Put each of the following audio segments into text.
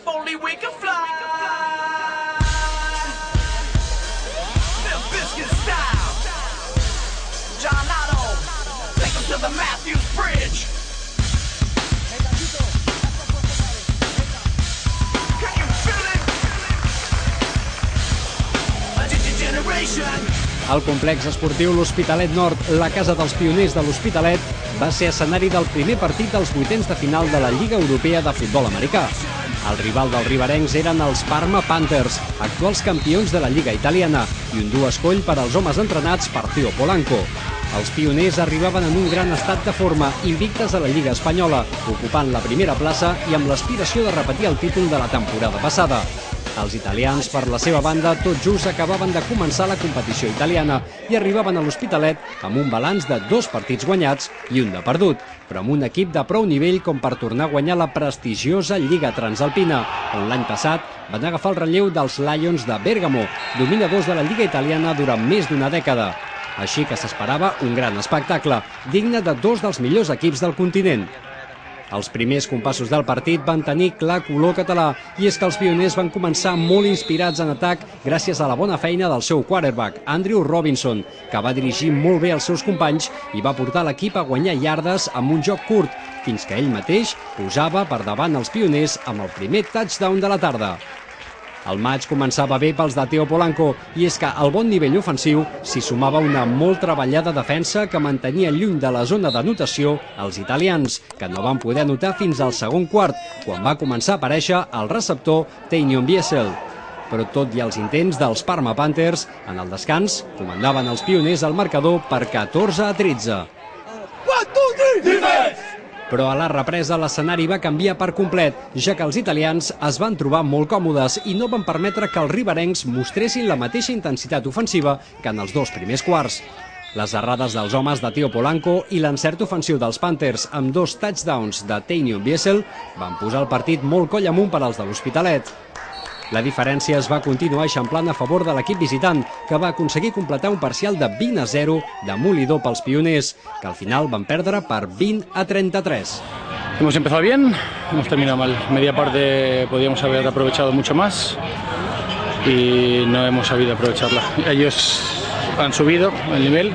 only we can fly. Limp Bizkit style. John Otto, take him to the Matthews Bridge. Can you feel it? A generation. El complex esportiu L'Hospitalet Nord, la casa dels pioners de l'Hospitalet, va ser escenari del primer partit dels vuitens de final de la Lliga Europea de Futbol Americà. El rival dels riberencs eren els Parma Panthers, actuals campions de la Lliga Italiana, i un dur escoll per als homes entrenats per Teo Polanco. Els pioners arribaven en un gran estat de forma, invictes a la Lliga Espanyola, ocupant la primera plaça i amb l'aspiració de repetir el títol de la temporada passada. Els italians, per la seva banda, tot just acabaven de començar la competició italiana i arribaven a l'Hospitalet amb un balanç de 2 partits guanyats i un de perdut, però amb un equip de prou nivell com per tornar a guanyar la prestigiosa Lliga Transalpina, on l'any passat van agafar el relleu dels Lions de Bèrgamo, dominadors de la Lliga italiana durant més d'una dècada. Així que s'esperava un gran espectacle, digne de 2 dels millors equips del continent. Els primers compassos del partit van tenir clar color català, i és que els pioners van començar molt inspirats en atac gràcies a la bona feina del seu quarterback, Andrew Robinson, que va dirigir molt bé els seus companys i va portar l'equip a guanyar iardes amb un joc curt, fins que ell mateix posava per davant els pioners amb el primer touchdown de la tarda. El maig començava bé pels de Teo Polanco, i és que al bon nivell ofensiu s'hi sumava una molt treballada defensa que mantenia lluny de la zona d'anotació els italians, que no van poder anotar fins al segon quart, quan va començar a aparèixer el receptor Tainion Biesel. Però tot i els intents dels Parma Panthers, en el descans comandaven els pioners al marcador per 14-13. Però a la represa l'escenari va canviar per complet, ja que els italians es van trobar molt còmodes i no van permetre que els riberencs mostressin la mateixa intensitat ofensiva que en els 2 primers quarts. Les errades dels homes de Teo Polanco i l'encert ofensiu dels Panthers amb 2 touchdowns de Tainion Biesel van posar el partit molt coll amunt per als de l'Hospitalet. La diferència es va continuar eixamplant a favor de l'equip visitant, que va aconseguir completar un parcial de 20-0 demolidor pels pioners, que al final van perdre per 20-33. Hemos empezado bien, hemos terminado mal. Media parte podíamos haber aprovechado mucho más y no hemos sabido aprovecharla. Ellos han subido el nivel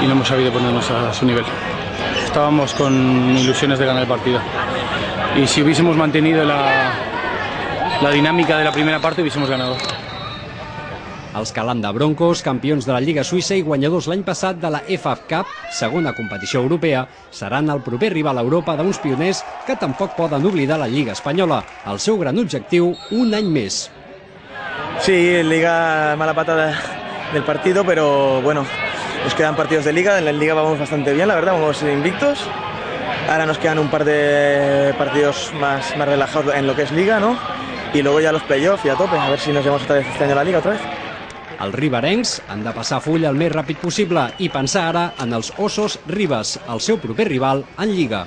y no hemos sabido ponernos a su nivel. Estábamos con ilusiones de ganar el partido y si hubiésemos mantenido la dinàmica de la primera part hubiésemos ganado. Els Calanda Broncos, campions de la Lliga Suïssa i guanyadors l'any passat de la FA Cup, segona competició europea, seran el proper rival a Europa d'uns pioners que tampoc poden oblidar la Lliga Espanyola, el seu gran objectiu un any més. Sí, Liga mala pata del partido, pero bueno, nos quedan partidos de Liga, en la Liga vamos bastante bien, la verdad, vamos invictos. Ahora nos quedan un par de partidos más relajados en lo que es Liga, ¿no? Y luego ya los playoffs y a tope, a ver si nos llevamos otra vez este año a la Liga otra vez. Els riberencs han de passar full el més ràpid possible i pensar ara en els Osos Ribes, el seu proper rival en Lliga.